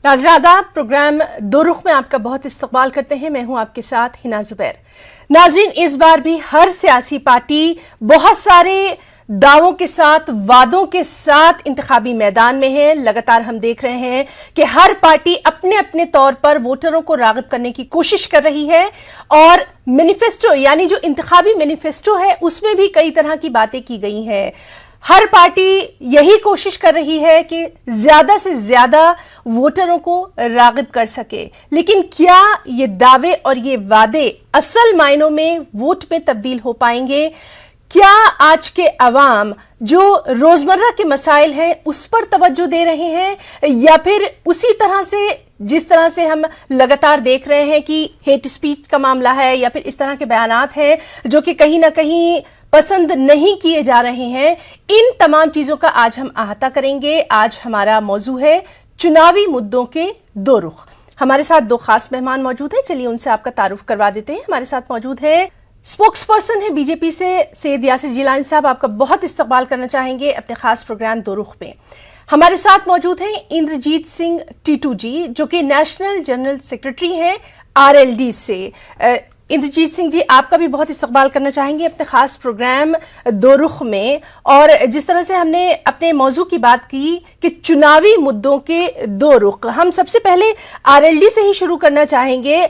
नाज़रीन आदाब, प्रोग्राम दो रुख में आपका बहुत इस्तकबाल करते हैं। मैं हूं आपके साथ हिना जुबैर। नाज़रीन, इस बार भी हर सियासी पार्टी बहुत सारे दावों के साथ, वादों के साथ इंतखाबी मैदान में है। लगातार हम देख रहे हैं कि हर पार्टी अपने अपने तौर पर वोटरों को राग़िब करने की कोशिश कर रही है और मैनिफेस्टो यानी जो इंतखाबी मैनिफेस्टो है उसमें भी कई तरह की बातें की गई हैं। हर पार्टी यही कोशिश कर रही है कि ज्यादा से ज्यादा वोटरों को राग़िब कर सके, लेकिन क्या ये दावे और ये वादे असल मायनों में वोट में तब्दील हो पाएंगे? क्या आज के अवाम जो रोजमर्रा के मसाइल हैं उस पर तवज्जो दे रहे हैं, या फिर उसी तरह से जिस तरह से हम लगातार देख रहे हैं कि हेट स्पीच का मामला है या फिर इस तरह के बयानात हैं जो कि कहीं ना कहीं पसंद नहीं किए जा रहे हैं? इन तमाम चीजों का आज हम अहाता करेंगे। आज हमारा मौजू है चुनावी मुद्दों के दो रुख। हमारे साथ दो खास मेहमान मौजूद हैं, चलिए उनसे आपका तारुफ करवा देते हैं। हमारे साथ मौजूद है स्पोक्स पर्सन है बीजेपी से सैयद यासिर जिलानी साहब, आपका बहुत इस्तकबाल करना चाहेंगे अपने खास प्रोग्राम दो रुख में। हमारे साथ मौजूद हैं इंद्रजीत सिंह टीटू जी, जो कि नेशनल जनरल सेक्रेटरी हैं आरएलडी से। इंद्रजीत सिंह जी, आपका भी बहुत इस्तकबाल करना चाहेंगे अपने खास प्रोग्राम दो रुख में। और जिस तरह से हमने अपने मौजू की बात की कि चुनावी मुद्दों के दो रुख, हम सबसे पहले आरएलडी से ही शुरू करना चाहेंगे।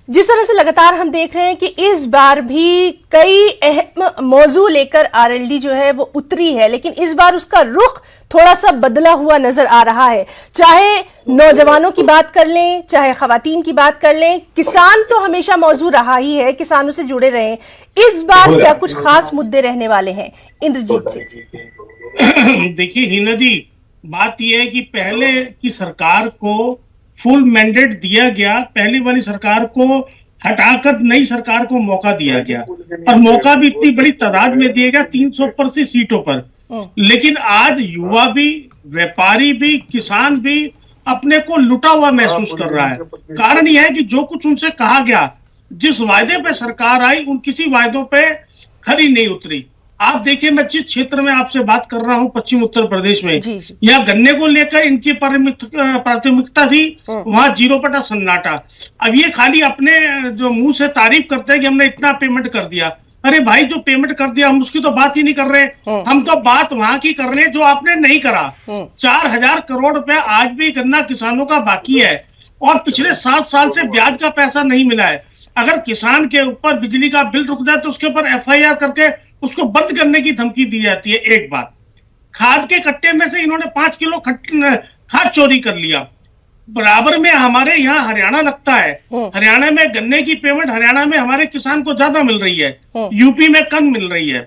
जिस तरह से लगातार हम देख रहे हैं कि इस बार भी कई अहम मौजू लेकर आरएलडी जो है वो उतरी है, लेकिन इस बार उसका रुख थोड़ा सा बदला हुआ नजर आ रहा है। चाहे नौजवानों की बात कर लें, चाहे खवातीन की बात कर लें, किसान तो हमेशा मौजू रहा ही है, किसानों से जुड़े रहे। इस बार क्या कुछ खास मुद्दे रहने वाले हैं? इंद्रजीत सिंह जी। देखिए हिना जी, बात यह है कि पहले की सरकार को फुल मैंडेट दिया गया, पहली वाली सरकार को हटाकर नई सरकार को मौका दिया गया, और मौका भी इतनी बड़ी तादाद में दिया गया, 300 पर से सीटों पर। लेकिन आज युवा भी, व्यापारी भी, किसान भी अपने को लुटा हुआ महसूस कर रहा है। कारण यह है कि जो कुछ उनसे कहा गया, जिस वायदे पे सरकार आई, उन किसी वायदों पे खरी नहीं उतरी। आप देखिए, मैं जिस क्षेत्र में आपसे बात कर रहा हूं, पश्चिम उत्तर प्रदेश में, यहाँ गन्ने को लेकर इनकी प्राथमिकता थी, वहां 0 सन्नाटा। अब ये खाली अपने जो मुंह से तारीफ करते हैं कि हमने इतना पेमेंट कर दिया। अरे भाई, जो पेमेंट कर दिया हम उसकी तो बात ही नहीं कर रहे, हम तो बात वहां की कर रहे हैं जो आपने नहीं करा। 4000 करोड़ रुपया आज भी गन्ना किसानों का बाकी है, और पिछले 7 साल से ब्याज का पैसा नहीं मिला है। अगर किसान के ऊपर बिजली का बिल रुक जाए तो उसके ऊपर FIR करके उसको बंद करने की धमकी दी जाती है। एक बात, खाद के कट्टे में से इन्होंने 5 किलो खाद चोरी कर लिया। बराबर में हमारे यहाँ हरियाणा लगता है, हरियाणा में गन्ने की पेमेंट हरियाणा में हमारे किसान को ज्यादा मिल रही है, यूपी में कम मिल रही है।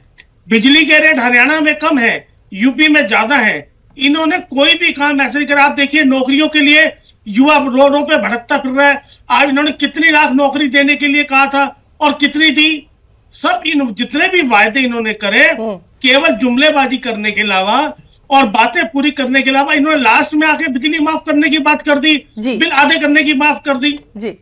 बिजली के रेट हरियाणा में कम है, यूपी में ज्यादा है। इन्होंने कोई भी काम ऐसे नहीं करा। आप देखिए, नौकरियों के लिए युवा रोडों पे भटकता फिर रहा है। आज इन्होंने कितनी लाख नौकरी देने के लिए कहा था और कितनी दी? सब इन जितने भी वायदे इन्होंने करे, केवल जुमलेबाजी करने के अलावा और बातें पूरी करने के अलावा, इन्होंने लास्ट में आके बिजली माफ करने की बात कर दी, बिल आधे करने की माफ कर दी जी।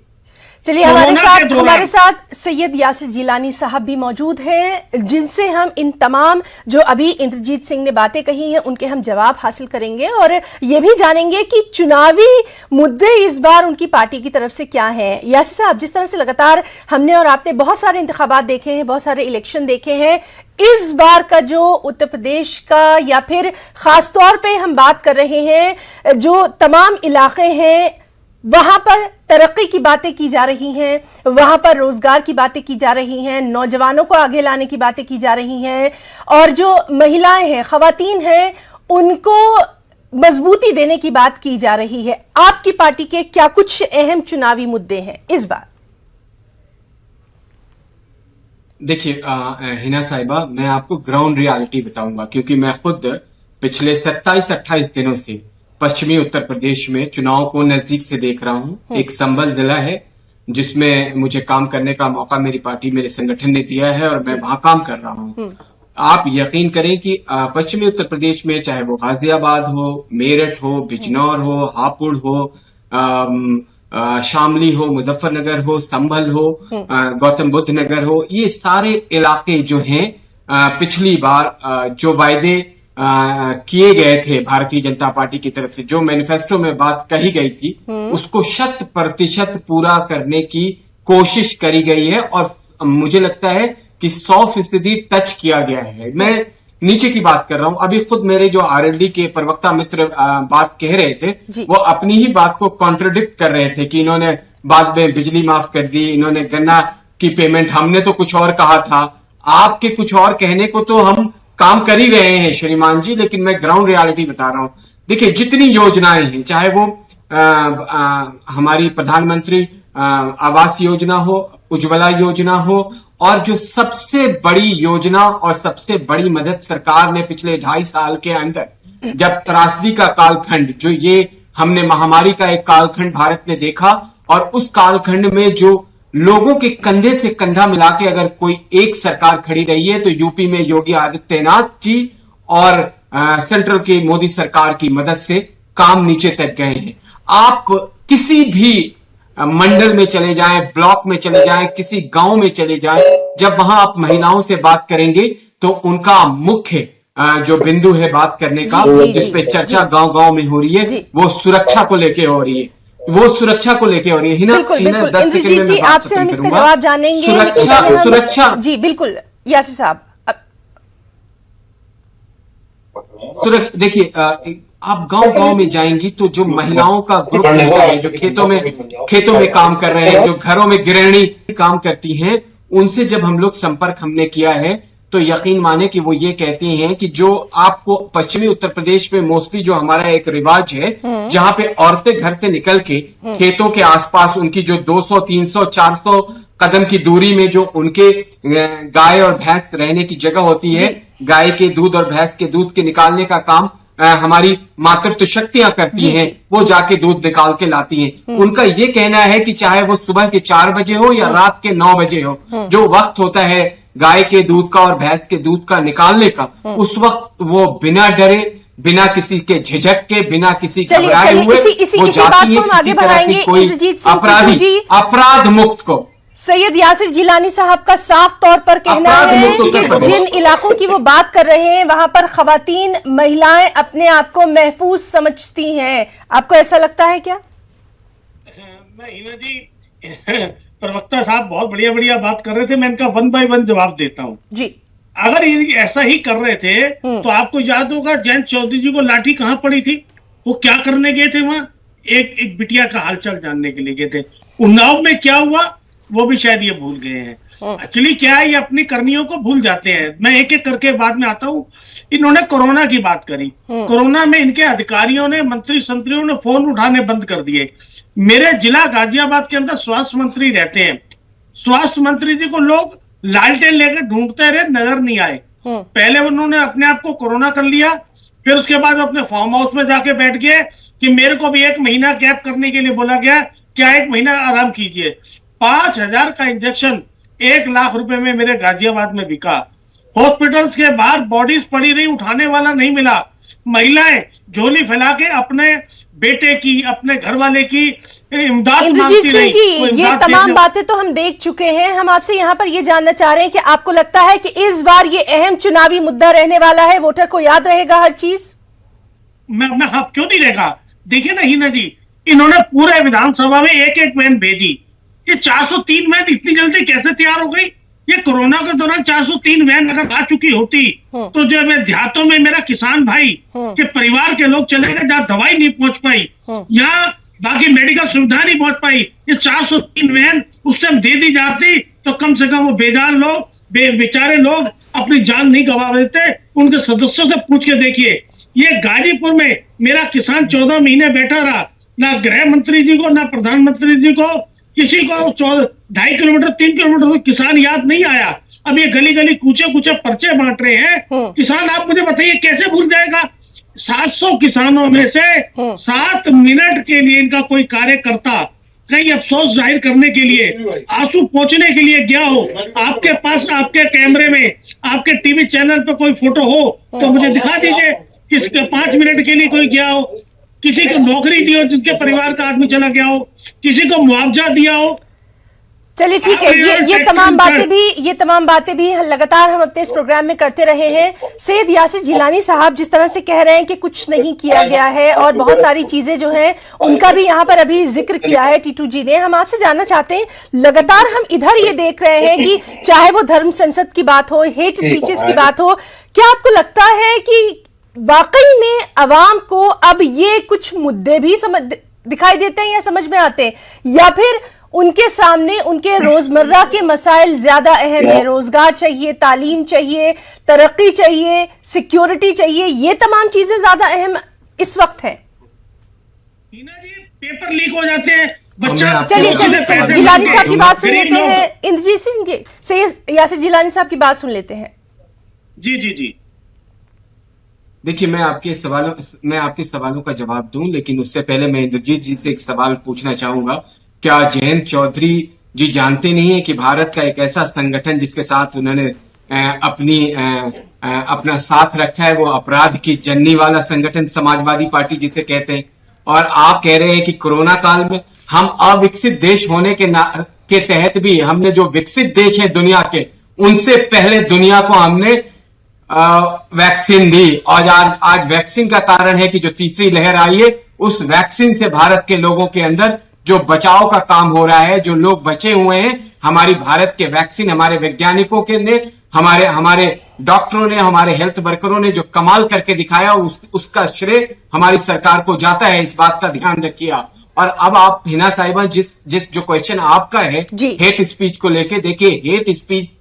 चलिए, हमारे साथ सैयद यासिर जिलानी साहब भी मौजूद हैं, जिनसे हम इन तमाम जो अभी इंद्रजीत सिंह ने बातें कही हैं उनके हम जवाब हासिल करेंगे, और ये भी जानेंगे कि चुनावी मुद्दे इस बार उनकी पार्टी की तरफ से क्या हैं। यासिर साहब, जिस तरह से लगातार हमने और आपने बहुत सारे इंतखाबात देखे हैं, बहुत सारे इलेक्शन देखे हैं, इस बार का जो उत्तर प्रदेश का, या फिर खास तौर पे हम बात कर रहे हैं जो तमाम इलाके हैं, वहां पर तरक्की की बातें की जा रही हैं, वहां पर रोजगार की बातें की जा रही हैं, नौजवानों को आगे लाने की बातें की जा रही हैं, और जो महिलाएं हैं, खवातीन हैं, उनको मजबूती देने की बात की जा रही है। आपकी पार्टी के क्या कुछ अहम चुनावी मुद्दे हैं इस बार? देखिए हिना साहिबा, मैं आपको ग्राउंड रियलिटी बताऊंगा, क्योंकि मैं खुद पिछले 27-28 दिनों से पश्चिमी उत्तर प्रदेश में चुनाव को नजदीक से देख रहा हूं। एक संभल जिला है जिसमें मुझे काम करने का मौका मेरी पार्टी, मेरे संगठन ने दिया है, और मैं वहां काम कर रहा हूं। आप यकीन करें कि पश्चिमी उत्तर प्रदेश में, चाहे वो गाजियाबाद हो, मेरठ हो, बिजनौर हो, हापुड़ हो, शामली हो, मुजफ्फरनगर हो, संभल हो, गौतम बुद्ध नगर हो, ये सारे इलाके जो हैं पिछली बार जो वायदे किए गए थे भारतीय जनता पार्टी की तरफ से, जो मैनिफेस्टो में बात कही गई थी उसको 100% पूरा करने की कोशिश करी गई है और मुझे लगता है कि 100% टच किया गया है। मैं नीचे की बात कर रहा हूं, अभी खुद मेरे जो आरएलडी के प्रवक्ता मित्र बात कह रहे थे, वो अपनी ही बात को कॉन्ट्रडिक्ट कर रहे थे कि इन्होंने बाद में बिजली माफ कर दी, इन्होंने गन्ना की पेमेंट, हमने तो कुछ और कहा था। आपके कुछ और कहने को तो हम काम कर ही रहे हैं श्रीमान जी, लेकिन मैं ग्राउंड रियलिटी बता रहा हूं। देखिए, जितनी योजनाएं हैं, चाहे वो हमारी प्रधानमंत्री आवास योजना हो, उज्ज्वला योजना हो, और जो सबसे बड़ी योजना और सबसे बड़ी मदद सरकार ने पिछले 2.5 साल के अंदर, जब त्रासदी का कालखंड, जो ये हमने महामारी का एक कालखंड भारत ने देखा, और उस कालखंड में जो लोगों के कंधे से कंधा मिला के अगर कोई एक सरकार खड़ी रही है तो यूपी में योगी आदित्यनाथ जी और सेंट्रल की मोदी सरकार की मदद से काम नीचे तक गए हैं। आप किसी भी मंडल में चले जाएं, ब्लॉक में चले जाएं, किसी गांव में चले जाएं, जब वहां आप महिलाओं से बात करेंगे तो उनका मुख्य जो बिंदु है बात करने का, जिसपे चर्चा गांव गांव में हो रही है, वो सुरक्षा को लेके हो रही है, वो सुरक्षा को लेके हो रही है। बिल्कुल, इंद्रजीत जी, आपसे हम इसका जवाब जानेंगे। सुरक्षा जी बिल्कुल, यासिर साहब। देखिए, आप गांव गांव में जाएंगी तो जो महिलाओं का ग्रुप होता है, जो खेतों में काम कर रहे हैं, जो घरों में गृहिणी काम करती हैं, उनसे जब हम लोग संपर्क हमने किया है तो यकीन माने कि वो ये कहती हैं कि जो आपको पश्चिमी उत्तर प्रदेश में मोस्टली जो हमारा एक रिवाज है, जहां पे औरतें घर से निकल के खेतों के आसपास उनकी जो 200, 300, 400 कदम की दूरी में जो उनके गाय और भैंस रहने की जगह होती है, गाय के दूध और भैंस के दूध के निकालने का काम हमारी मातृत्व शक्तियां करती हैं, वो जाके दूध निकाल के लाती हैं। उनका ये कहना है कि चाहे वो सुबह के 4 बजे हो या रात के 9 बजे हो, जो वक्त होता है गाय के दूध का और भैंस के दूध का निकालने का, उस वक्त वो बिना डरे, बिना किसी के झिझक के, बिना किसी घबराए हुए वो जाती है किसी तरह की कोई अपराध मुक्त को। सैयद यासिर जिलानी साहब का साफ तौर पर कहना है कि जिन इलाकों की वो बात कर रहे हैं वहां पर खवातीन, महिलाएं अपने आप को महफूज समझती हैं। आपको ऐसा लगता है क्या? मैं हिना जी, प्रवक्ता साहब बहुत बढ़िया बढ़िया बात कर रहे थे, मैं इनका 1 बाय 1 जवाब देता हूँ जी। अगर ये ऐसा ही कर रहे थे तो आपको याद होगा जयंत चौधरी जी को लाठी कहाँ पड़ी थी, वो क्या करने गए थे वहां? एक बिटिया का हालचाल जानने के लिए गए थे। उन्नाव में क्या हुआ वो भी शायद ये भूल गए हैं। एक्चुअली क्या है, ये अपनी करनियों को भूल जाते हैं। मैं एक एक करके बाद में आता हूँ। इन्होंने कोरोना की बात करी, कोरोना में इनके अधिकारियों ने, मंत्री संतरियों ने फोन उठाने बंद कर दिए। मेरे जिला गाजियाबाद के अंदर स्वास्थ्य मंत्री रहते हैं, स्वास्थ्य मंत्री जी को लोग लालटेन लेकर ढूंढते रहे, नजर नहीं आए। पहले उन्होंने अपने आप को कोरोना कर लिया, फिर उसके बाद अपने फार्म हाउस में जाके बैठ गए कि मेरे को भी 1 महीना गैप करने के लिए बोला गया, क्या 1 महीना आराम कीजिए। 5,000 का इंजेक्शन 1 लाख रुपए में मेरे गाजियाबाद में बिका। हॉस्पिटल्स के बाहर बॉडीज पड़ी रही, उठाने वाला नहीं मिला। महिलाएं झोली फैला के अपने बेटे की, अपने घर वाले की इमदाद मांगती रही। जी, ये तमाम बातें तो हम देख चुके हैं। हम आपसे यहाँ पर ये जानना चाह रहे हैं कि आपको लगता है कि इस बार ये अहम चुनावी मुद्दा रहने वाला है, वोटर को याद रहेगा हर चीज? मैं हाँ, क्यों नहीं रहेगा? देखिए ना हिना जी, इन्होंने पूरे विधानसभा में एक एक वैन भेजी। ये 403 वैन इतनी जल्दी कैसे तैयार हो गई? ये कोरोना के दौरान 403 वैन अगर आ चुकी होती तो जो मैं देहातों में मेरा किसान भाई के परिवार के लोग चले गए, जहाँ दवाई नहीं पहुंच पाई, यहाँ बाकी मेडिकल सुविधा नहीं पहुंच पाई, ये 403 वैन उस टाइम दे दी जाती तो कम से कम वो बेजान लोग, बेचारे लोग अपनी जान नहीं गंवा देते। उनके सदस्यों से पूछ के देखिए, ये गाजीपुर में मेरा किसान 14 महीने बैठा रहा, ना गृह मंत्री जी को, ना प्रधानमंत्री जी को, किसी को 2.5 किलोमीटर 3 किलोमीटर किसान याद नहीं आया। अब ये गली गली कूचे कूचे पर्चे बांट रहे हैं किसान। आप मुझे बताइए कैसे भूल जाएगा? 700 किसानों में से 7 मिनट के लिए इनका कोई कार्यकर्ता कहीं अफसोस जाहिर करने के लिए, आंसू पोंछने के लिए गया हो, आपके पास आपके कैमरे में, आपके टीवी चैनल पे कोई फोटो हो तो मुझे दिखा दीजिए। किसके 5 मिनट के लिए कोई गया हो, किसी को नौकरी दी हो जिसके परिवार का आदमी चला गया हो, किसी को मुआवजा दिया हो। चलिए ठीक है, ये तमाम बातें भी लगातार हम अपने इस प्रोग्राम में करते रहे हैं। सैयद यासिर जिलानी साहब जिस तरह से कह रहे हैं कि कुछ नहीं किया गया है और बहुत सारी चीजें जो हैं उनका भी यहाँ पर अभी जिक्र किया है टीटू जी ने। हम आपसे जानना चाहते हैं, लगातार हम इधर ये देख रहे हैं कि चाहे वो धर्म संसद की बात हो, हेट स्पीचेस की बात हो, क्या आपको लगता है कि वाकई में अवाम को अब ये कुछ मुद्दे भी दिखाई देते हैं या समझ में आते हैं, या फिर उनके सामने उनके रोजमर्रा के मसाइल ज्यादा अहम है? रोजगार चाहिए, तालीम चाहिए, तरक्की चाहिए, सिक्योरिटी चाहिए, ये तमाम चीजें ज्यादा अहम इस वक्त है। पेपर लीक हो जाते हैं, चलिए जिलानी साहब की बात सुन लेते हैं, इंद्रजीत सिंह के सैयद यासिर जिलानी साहब की बात सुन लेते हैं। जी देखिए, मैं आपके सवालों का जवाब दूं, लेकिन उससे पहले मैं इंद्रजीत जी से एक सवाल पूछना चाहूंगा। क्या जयंत चौधरी जी जानते नहीं है कि भारत का एक ऐसा संगठन जिसके साथ उन्होंने अपना साथ रखा है, वो अपराध की जन्नी वाला संगठन समाजवादी पार्टी जिसे कहते हैं, और आप कह रहे हैं कि कोरोना काल में हम अविकसित देश होने के तहत भी हमने जो विकसित देश हैं दुनिया के, उनसे पहले दुनिया को हमने वैक्सीन दी। और आज वैक्सीन का कारण है कि जो तीसरी लहर आई है, उस वैक्सीन से भारत के लोगों के अंदर जो बचाव का काम हो रहा है, जो लोग बचे हुए हैं, हमारी भारत के वैक्सीन, हमारे वैज्ञानिकों के ने, हमारे डॉक्टरों ने, हमारे हेल्थ वर्करों ने जो कमाल करके दिखाया, उसका श्रेय हमारी सरकार को जाता है। इस बात का ध्यान रखिए आप। और अब आप हिना साहिबा, जिस जो क्वेश्चन आपका है हेट स्पीच को लेके, देखिए hate speech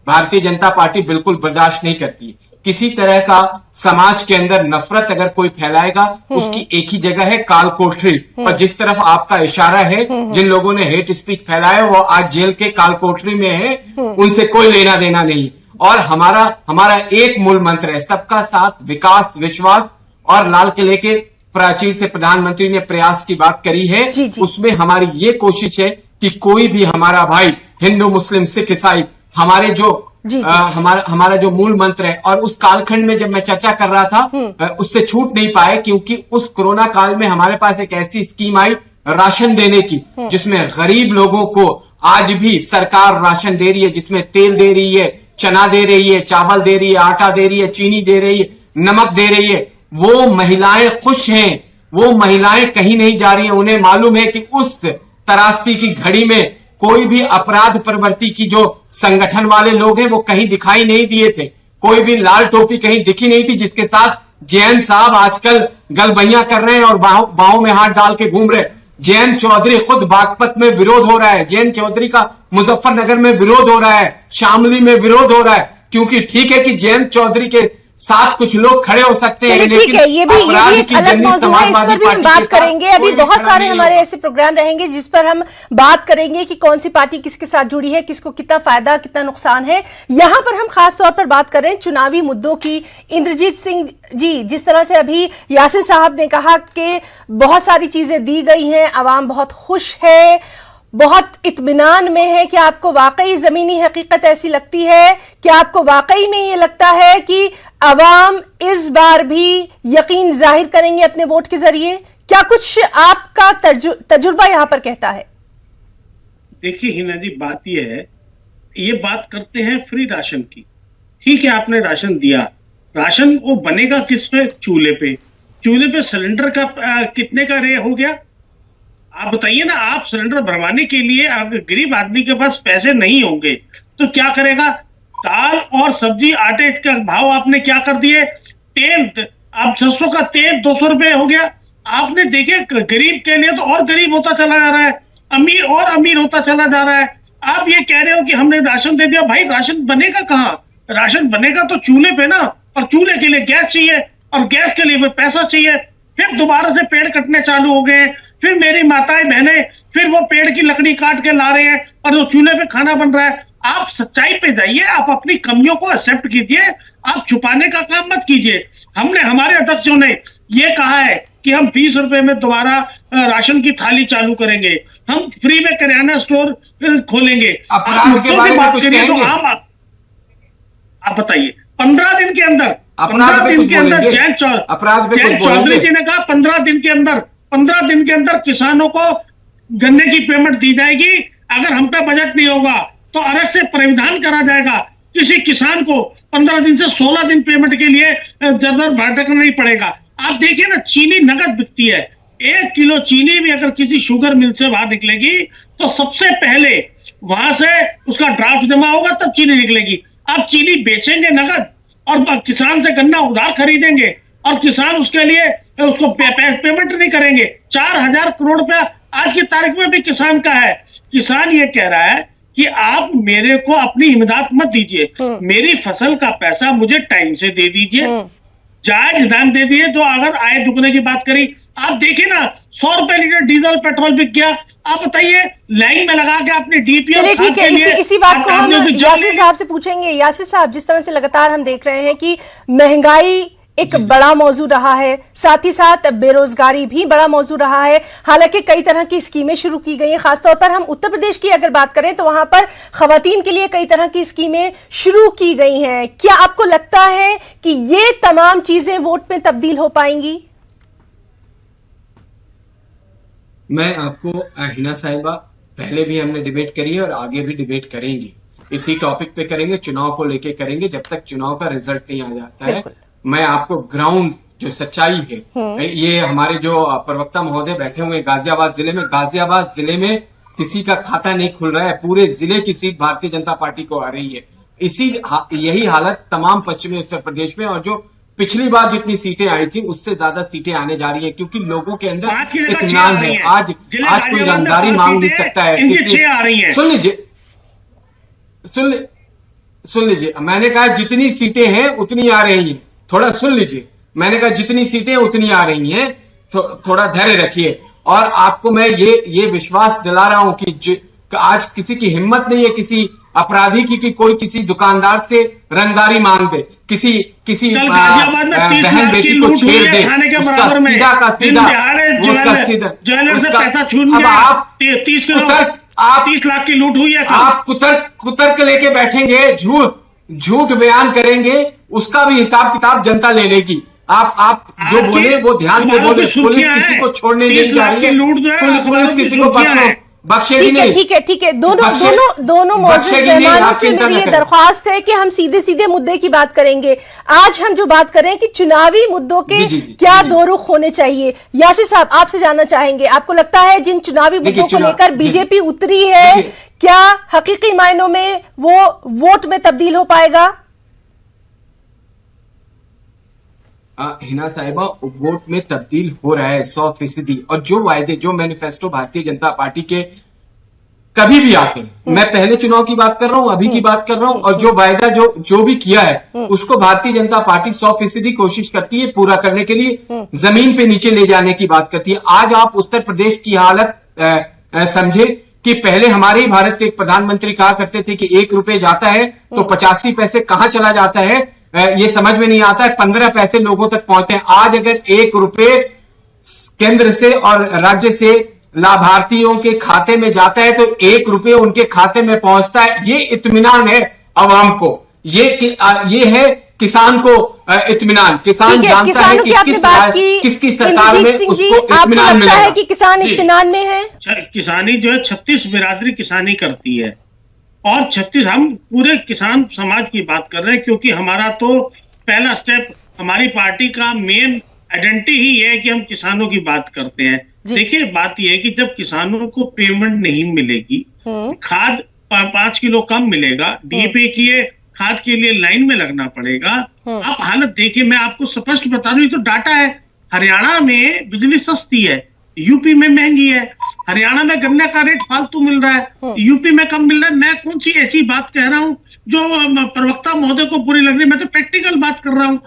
Bharatiya Janata party बिल्कुल बर्दाश्त नहीं करती। किसी तरह का समाज के अंदर नफरत अगर कोई फैलाएगा, उसकी एक ही जगह है, काल कोठरी। और जिस तरफ आपका इशारा है, जिन लोगों ने हेट स्पीच फैलाया वो आज जेल के काल कोठरी में है, उनसे कोई लेना देना नहीं। और हमारा एक मूल मंत्र है, सबका साथ, विकास, विश्वास। और लाल किले के प्राचीर से प्रधानमंत्री ने प्रयास की बात करी है, उसमें हमारी ये कोशिश है कि कोई भी हमारा भाई, हिंदू, मुस्लिम, सिख, ईसाई, हमारे जो हमारा जो मूल मंत्र है। और उस कालखंड में जब मैं चर्चा कर रहा था, उससे छूट नहीं पाए, क्योंकि उस कोरोना काल में हमारे पास एक ऐसी स्कीम आई राशन देने की, जिसमें गरीब लोगों को आज भी सरकार राशन दे रही है, जिसमें तेल दे रही है, चना दे रही है, चावल दे रही है, आटा दे रही है, चीनी दे रही है, नमक दे रही है। वो महिलाएं खुश हैं, वो महिलाएं कहीं नहीं जा रही हैं। उन्हें मालूम है कि उस त्रासदी की घड़ी में कोई भी अपराध प्रवृत्ति की जो संगठन वाले लोग हैं, वो कहीं दिखाई नहीं दिए थे। कोई भी लाल टोपी कहीं दिखी नहीं थी, जिसके साथ जयंत साहब आजकल गलबैया कर रहे हैं और बाहों में हाथ डाल के घूम रहे हैं। जयंत चौधरी खुद बागपत में विरोध हो रहा है, जयंत चौधरी का मुजफ्फरनगर में विरोध हो रहा है, शामली में विरोध हो रहा है, क्योंकि ठीक है कि जयंत चौधरी के साथ कुछ लोग खड़े हो सकते हैं, लेकिन ये भी एक अलग मौजूद है, इस पर भी हम बात करेंगे। अभी बहुत सारे हमारे ऐसे प्रोग्राम रहेंगे जिस पर हम बात करेंगे कि कौन सी पार्टी किसके साथ जुड़ी है, किसको कितना फायदा, कितना नुकसान है। यहां पर हम खास तौर पर बात कर रहे हैं चुनावी मुद्दों की। इंद्रजीत सिंह जी, जिस तरह से अभी यासिर साहब ने कहा कि बहुत सारी चीजें दी गई हैं, आवाम बहुत खुश है, बहुत इत्मीनान में है, क्या आपको वाकई जमीनी हकीकत ऐसी लगती है? क्या आपको वाकई में ये लगता है कि अवाम इस बार भी यकीन जाहिर करेंगे अपने वोट के जरिए? क्या कुछ आपका तजुर्बा यहां पर कहता है? देखिए हिना जी, बात यह है, ये बात करते हैं फ्री राशन की। ठीक है, आपने राशन दिया, राशन वो बनेगा किस पे? चूल्हे पे सिलेंडर का कितने का रे हो गया? आप बताइए ना। आप सिलेंडर भरवाने के लिए अगर गरीब आदमी के पास पैसे नहीं होंगे तो क्या करेगा? दाल और सब्जी, आटे का भाव आपने क्या कर दिए? तेल, अब 600 का तेल 200 रुपए हो गया। आपने देखे गरीब के लिए तो और गरीब होता चला जा रहा है, अमीर और अमीर होता चला जा रहा है। आप ये कह रहे हो कि हमने राशन दे दिया। भाई राशन बनेगा कहाँ? राशन बनेगा तो चूल्हे पे ना, और चूल्हे के लिए गैस चाहिए, और गैस के लिए पैसा चाहिए। फिर दोबारा से पेड़ कटने चालू हो गए, फिर मेरी माताएं बहनें फिर वो पेड़ की लकड़ी काट के ला रहे हैं और वो चूल्हे पे खाना बन रहा है। आप सच्चाई पे जाइए, आप अपनी कमियों को एक्सेप्ट कीजिए, आप छुपाने का काम मत कीजिए। हमारे अध्यक्षों ने ये कहा है कि हम 20 रुपए में दोबारा राशन की थाली चालू करेंगे, हम फ्री में किराना स्टोर खोलेंगे। अपराध के बारे में कुछ कहेंगे? आप बताइए, 15 दिन के अंदर जयंत चौधरी जी ने कहा 15 दिन के अंदर किसानों को गन्ने की पेमेंट दी जाएगी, अगर हम पे बजट नहीं होगा तो अलग से प्राविधान करा जाएगा, किसी किसान को 15 दिन से 16 दिन पेमेंट के लिए दर भटकना नहीं पड़ेगा। आप देखिए ना, चीनी नगद बिकती है, 1 किलो चीनी भी अगर किसी शुगर मिल से बाहर निकलेगी तो सबसे पहले वहां से उसका ड्राफ्ट जमा होगा, तब चीनी निकलेगी। आप चीनी बेचेंगे नगद और किसान से गन्ना उधार खरीदेंगे और किसान उसके लिए उसको पेमेंट नहीं करेंगे। 4,000 करोड़ रुपया आज की तारीख में भी किसान का है। किसान ये कह रहा है कि आप मेरे को अपनी इमदाद मत दीजिए, मेरी फसल का पैसा मुझे टाइम से दे दीजिए, जायज दाम दे दिए। तो अगर आय दुगने की बात करी, आप देखिए ना, 100 रुपए लीटर डीजल पेट्रोल बिक गया। आप बताइए, लाइन में लगा के अपने डीपीओ चलिए ठीक है, इसी बात को हम यासिर साहब से पूछेंगे। यासिर साहब, जिस तरह से लगातार हम देख रहे हैं कि महंगाई एक बड़ा मौजू रहा है, साथ ही साथ बेरोजगारी भी बड़ा मौजू रहा है। हालांकि कई तरह की स्कीमें शुरू की गई हैं, खासतौर पर हम उत्तर प्रदेश की अगर बात करें तो वहां पर खवातीन के लिए कई तरह की स्कीमें शुरू की गई हैं। क्या आपको लगता है कि ये तमाम चीजें वोट में तब्दील हो पाएंगी? मैं आपको हिना साहिबा, पहले भी हमने डिबेट करी है और आगे भी डिबेट करेंगे, इसी टॉपिक पे करेंगे, चुनाव को लेके करेंगे, जब तक चुनाव का रिजल्ट नहीं आ जाता है। मैं आपको ग्राउंड जो सच्चाई है, ये हमारे जो प्रवक्ता महोदय बैठे हुए गाजियाबाद जिले में किसी का खाता नहीं खुल रहा है, पूरे जिले की सीट भारतीय जनता पार्टी को आ रही है। यही हालत तमाम पश्चिमी उत्तर प्रदेश में, और जो पिछली बार जितनी सीटें आई थी उससे ज्यादा सीटें आने जा रही है, क्योंकि लोगों के अंदर इत्मीनान है। आज कोई रंगदारी मांग नहीं सकता है। सुन लीजिए, मैंने कहा जितनी सीटें हैं उतनी आ रही हैं। थोड़ा सुन लीजिए, मैंने कहा जितनी सीटें उतनी आ रही हैं, थोड़ा धैर्य रखिए। और आपको मैं ये विश्वास दिला रहा हूं कि आज किसी की हिम्मत नहीं है किसी अपराधी की कि कोई किसी दुकानदार से रंगदारी मांग दे, किसी बहन बेटी को छेड़ दे, उसका सीधा का सीधा, अब आप 30 लाख की लूट हुई है। आप कुतर्क लेके बैठेंगे, झूठ बयान करेंगे, उसका भी हिसाब किताब जनता ले लेगी। आप जो बोले वो ध्यान से बोले। पुलिस किसी को छोड़ने नहीं जा रही है, पुलिस किसी को बख्शेगी नहीं। ठीक है। दोनों मौजूद मेहमानों से मेरी ये दरख्वास्त है कि हम सीधे मुद्दे की बात करेंगे। आज हम जो बात करें कि चुनावी मुद्दों के क्या दो रुख होने चाहिए। यासिर साहब, आपसे जानना चाहेंगे, आपको लगता है जिन चुनावी मुद्दों को लेकर बीजेपी उतरी है, क्या हकीकी मायनों में वो वोट में तब्दील हो पाएगा? हिना साहिबा, वोट में तब्दील हो रहा है 100%। और जो वायदे, जो मैनिफेस्टो भारतीय जनता पार्टी के कभी भी आते हैं, मैं पहले चुनाव की बात कर रहा हूं, अभी की बात कर रहा हूं, और जो वायदा जो भी किया है उसको भारतीय जनता पार्टी 100% कोशिश करती है पूरा करने के लिए, जमीन पे नीचे ले जाने की बात करती है। आज आप उत्तर प्रदेश की हालत समझे कि पहले हमारे ही भारत के एक प्रधानमंत्री कहा करते थे कि 1 रुपए जाता है तो 85 पैसे कहां चला जाता है ये समझ में नहीं आता है। 15 पैसे लोगों तक पहुंचते हैं। आज अगर 1 रुपए केंद्र से और राज्य से लाभार्थियों के खाते में जाता है तो 1 रुपए उनके खाते में पहुंचता है। ये इत्मीनान है आवाम को, ये है किसान को इत्मीनान। किसान जानता है कि किसकी सरकार में उसको इत्मीनान मिलेगा। है कि किसान इत्मीनान में है। किसानी जो है 36 बिरादरी किसानी करती है, और 36 हम पूरे किसान समाज की बात कर रहे हैं, क्योंकि हमारा तो पहला स्टेप, हमारी पार्टी का मेन आइडेंटिटी ही है कि हम किसानों की बात करते हैं। देखिए, बात यह है कि जब किसानों को पेमेंट नहीं मिलेगी, खाद 5 किलो कम मिलेगा, डीएपी की खाद के लिए लाइन में लगना पड़ेगा। आप हालत देखिए, मैं आपको स्पष्ट बता दूं, ये तो डाटा है। हरियाणा में बिजली सस्ती है, यूपी में महंगी है। हरियाणा में गन्ने का रेट फालतू मिल रहा है, यूपी में कम मिल रहा है। मैं कौन सी ऐसी बात कह रहा हूं जो प्रवक्ता महोदय को पूरी लग रही है? मैं तो प्रैक्टिकल बात कर रहा हूं।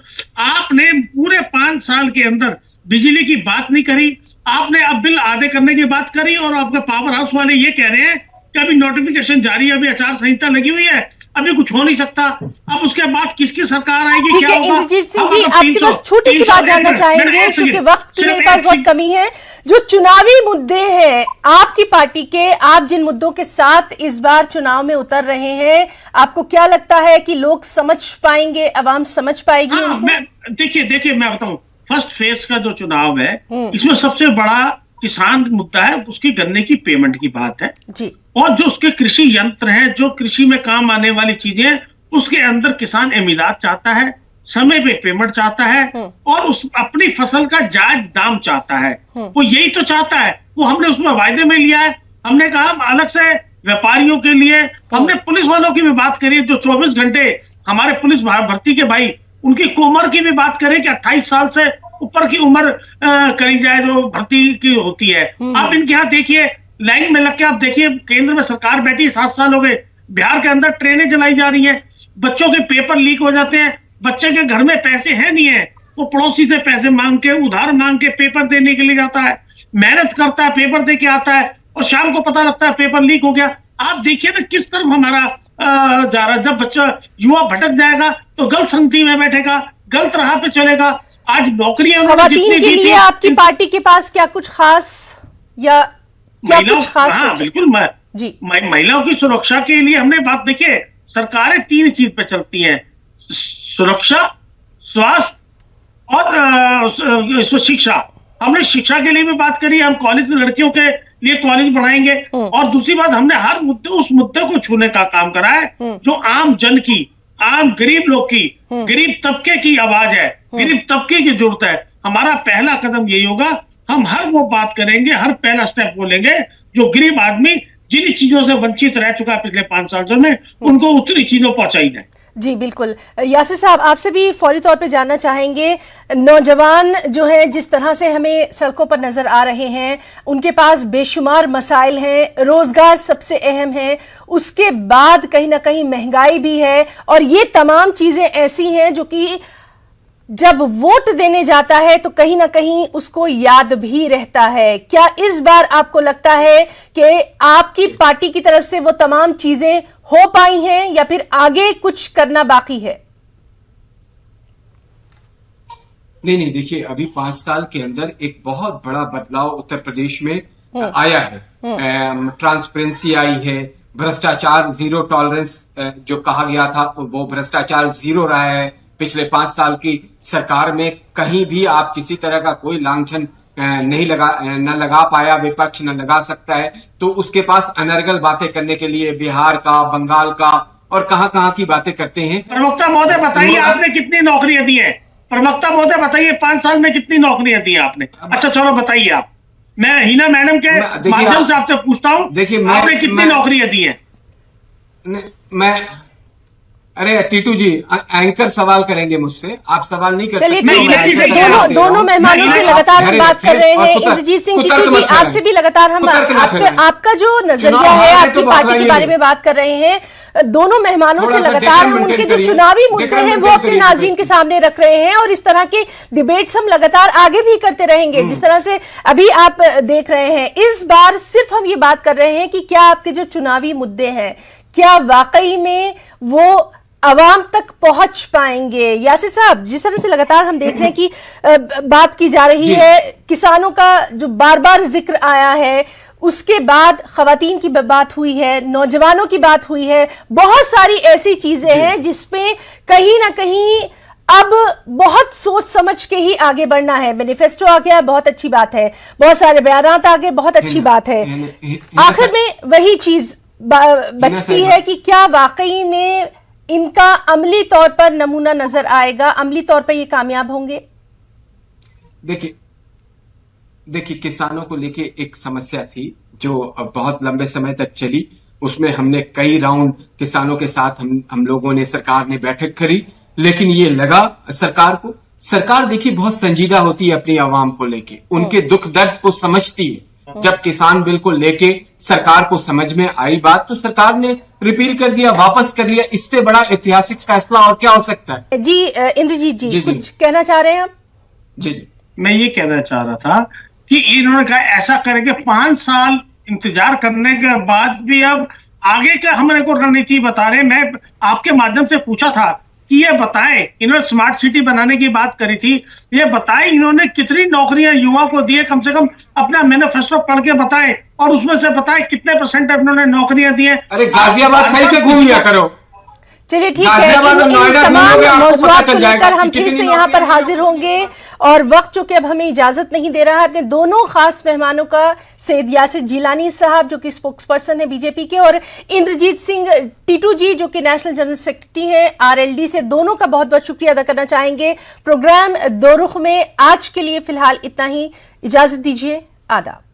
आपने पूरे 5 साल के अंदर बिजली की बात नहीं करी, आपने अब बिल आधे करने की बात करी, और आपके पावर हाउस वाले ये कह रहे हैं कि अभी नोटिफिकेशन जारी है, अभी आचार संहिता लगी हुई है, अभी कुछ हो नहीं सकता। अब उसके बाद किसकी सरकार आएगी, क्या होगा? इंद्रजीत सिंह जी, आपसे बस छोटी सी बात जानना चाहेंगे, क्योंकि वक्त की मेरे पास बहुत कमी है। जो चुनावी मुद्दे हैं आपकी पार्टी के, आप जिन मुद्दों के साथ इस बार चुनाव में उतर रहे हैं, आपको क्या लगता है कि लोग समझ पाएंगे, अवाम समझ पाएगी? देखिए मैं बताऊं, फर्स्ट फेज का जो चुनाव है, इसमें सबसे बड़ा किसान मुद्दा है, उसकी गन्ने की पेमेंट की बात है जी। और जो उसके कृषि यंत्र हैं, जो कृषि में काम आने वाली चीजें हैं, उसके अंदर किसान इमदाद चाहता है, समय पे पेमेंट चाहता है और उस अपनी फसल का जायज दाम चाहता है। वो यही तो चाहता है, वो हमने उसमें वायदे में लिया है। हमने कहा अलग से व्यापारियों के लिए, हमने पुलिस वालों की भी बात करी जो 24 घंटे हमारे पुलिस भर्ती के भाई, उनकी उम्र की भी बात करें कि 28 साल से ऊपर की उम्र करी जाए जो भर्ती की होती है। आप इनके यहाँ देखिए, लाइन में लग के आप देखिए, केंद्र में सरकार बैठी 7 साल हो गए, बिहार के अंदर ट्रेनें चलाई जा रही हैं, बच्चों के पेपर लीक हो जाते हैं, बच्चे के घर में पैसे है नहीं है, वो पड़ोसी से पैसे मांग के, उधार मांग के पेपर देने के लिए जाता है, मेहनत करता है, पेपर दे के आता है और शाम को पता लगता है पेपर लीक हो गया। आप देखिए ना किस तरफ हमारा जा रहा है। जब बच्चा युवा भटक जाएगा तो गलत संगति में बैठेगा, गलत राह पे चलेगा। आज नौकरियां खवातीन के लिए आपकी पार्टी के पास क्या कुछ खास या क्या कुछ खास? हाँ बिल्कुल, जी। महिलाओं की सुरक्षा के लिए हमने बात, देखिए सरकारें 3 चीज पे चलती हैं, सुरक्षा, स्वास्थ्य और शिक्षा। हमने शिक्षा के लिए भी बात करी, हम कॉलेज लड़कियों के लिए कॉलेज बढ़ाएंगे और दूसरी बात हमने हर मुद्दे उस मुद्दे को छूने का काम करा है जो आम जन की, आम गरीब लोग की, गरीब तबके की आवाज है, गरीब तबके की जरूरत है। हमारा पहला कदम यही होगा, हम हर वो बात करेंगे, हर पहला स्टेप बोलेंगे जो गरीब आदमी जिन चीजों से वंचित रह चुका है पिछले 5 साल में, उनको उतनी चीजों पहुंचाई जाए। जी बिल्कुल। यासिर साहब, आपसे भी फौरी तौर पे जानना चाहेंगे, नौजवान जो है जिस तरह से हमें सड़कों पर नजर आ रहे हैं, उनके पास बेशुमार मसाइल हैं, रोजगार सबसे अहम है, उसके बाद कहीं ना कहीं महंगाई भी है और ये तमाम चीजें ऐसी हैं जो कि जब वोट देने जाता है तो कहीं ना कहीं उसको याद भी रहता है। क्या इस बार आपको लगता है कि आपकी पार्टी की तरफ से वो तमाम चीजें हो पाई हैं या फिर आगे कुछ करना बाकी है? नहीं, देखिए अभी 5 साल के अंदर एक बहुत बड़ा बदलाव उत्तर प्रदेश में आया है। ट्रांसपेरेंसी आई है, भ्रष्टाचार जीरो टॉलरेंस जो कहा गया था वो भ्रष्टाचार जीरो रहा है। पिछले 5 साल की सरकार में कहीं भी आप किसी तरह का कोई लांछन न लगा पाया, विपक्ष न लगा सकता है। तो उसके पास अनर्गल बातें करने के लिए बिहार का, बंगाल का और कहां की बातें करते हैं। प्रवक्ता महोदय बताइए, आपने कितनी नौकरियां दी है? प्रवक्ता महोदय बताइए, 5 साल में कितनी नौकरियां दी आपने? अच्छा चलो बताइए आप, मैं हिना मैडम के माध्यम से आपसे पूछता हूँ, देखिए आपने कितनी नौकरियां दी है? अरे टीटू जी, एंकर सवाल करेंगे मुझसे, आप सवाल नहीं कर सकते। चलिए, दोनों मेहमानों से लगातार हम बात कर रहे हैं। इंद्रजीत सिंह टीटू जी, आपसे भी लगातार हम आपका जो नजरिया है, आपकी पार्टी के बारे में बात कर रहे हैं। दोनों मेहमानों से लगातार हम उनके जो चुनावी मुद्दे हैं वो अपने नाज़रीन के सामने रख रहे हैं और इस तरह के डिबेट्स हम लगातार आगे भी करते रहेंगे जिस तरह से अभी आप देख रहे हैं। इस बार सिर्फ हम ये बात कर रहे हैं कि क्या आपके जो चुनावी मुद्दे हैं, क्या वाकई में वो अवाम तक पहुंच पाएंगे? यासिर साहब, जिस तरह से लगातार हम देख रहे हैं कि बात की जा रही है, किसानों का जो बार बार जिक्र आया है, उसके बाद खवातीन की बात हुई है, नौजवानों की बात हुई है, बहुत सारी ऐसी चीजें हैं जिसपे कहीं ना कहीं अब बहुत सोच समझ के ही आगे बढ़ना है। मैनिफेस्टो आ गया, बहुत अच्छी बात है, बहुत सारे बयानात आ गए, बहुत अच्छी बात है। आखिर में वही चीज बचती है कि क्या वाकई में इनका अमली तौर पर नमूना नजर आएगा, अमली तौर पर ये कामयाब होंगे? देखिए किसानों को लेके एक समस्या थी जो बहुत लंबे समय तक चली। उसमें हमने कई राउंड किसानों के साथ हम लोगों ने, सरकार ने बैठक करी, लेकिन ये लगा सरकार देखिए बहुत संजीदा होती है अपनी आवाम को लेके, उनके दुख दर्द को समझती है। जब किसान बिल को लेके सरकार को समझ में आई बात, तो सरकार ने रिपील कर दिया, वापस कर लिया। इससे बड़ा ऐतिहासिक फैसला और क्या हो सकता है? जी इंद्रजीत जी, कुछ कहना चाह रहे हैं आप? जी मैं ये कहना चाह रहा था कि इन्होंने कहा ऐसा करेंगे, 5 साल इंतजार करने के बाद भी अब आगे का हमने को रणनीति बता रहे। मैं आपके माध्यम से पूछा था कि ये बताएं, इन्होंने स्मार्ट सिटी बनाने की बात करी थी, ये बताएं इन्होंने कितनी नौकरियां युवा को दी है, कम से कम अपना मैनिफेस्टो पढ़ के बताएं और उसमें से बताएं कितने % इन्होंने नौकरियां दी है। अरे गाजियाबाद सही से घूम लिया करो। चलिए ठीक है, गाजियाबाद और नोएडा तमाम आपको पता मौजूद चल को जाएगा लेकर हम कि फिर कितनी से यहाँ पर नौकरियां हाजिर होंगे और वक्त जो कि अब हमें इजाजत नहीं दे रहा है अपने दोनों खास मेहमानों का, सैयद यासिर जिलानी साहब जो कि स्पोक्स पर्सन है बीजेपी के, और इंद्रजीत सिंह टीटू जी जो कि नेशनल जनरल सेक्रेटरी हैं आरएलडी से, दोनों का बहुत बहुत शुक्रिया अदा करना चाहेंगे। प्रोग्राम दो रुख में आज के लिए फिलहाल इतना ही, इजाजत दीजिए, आदाब।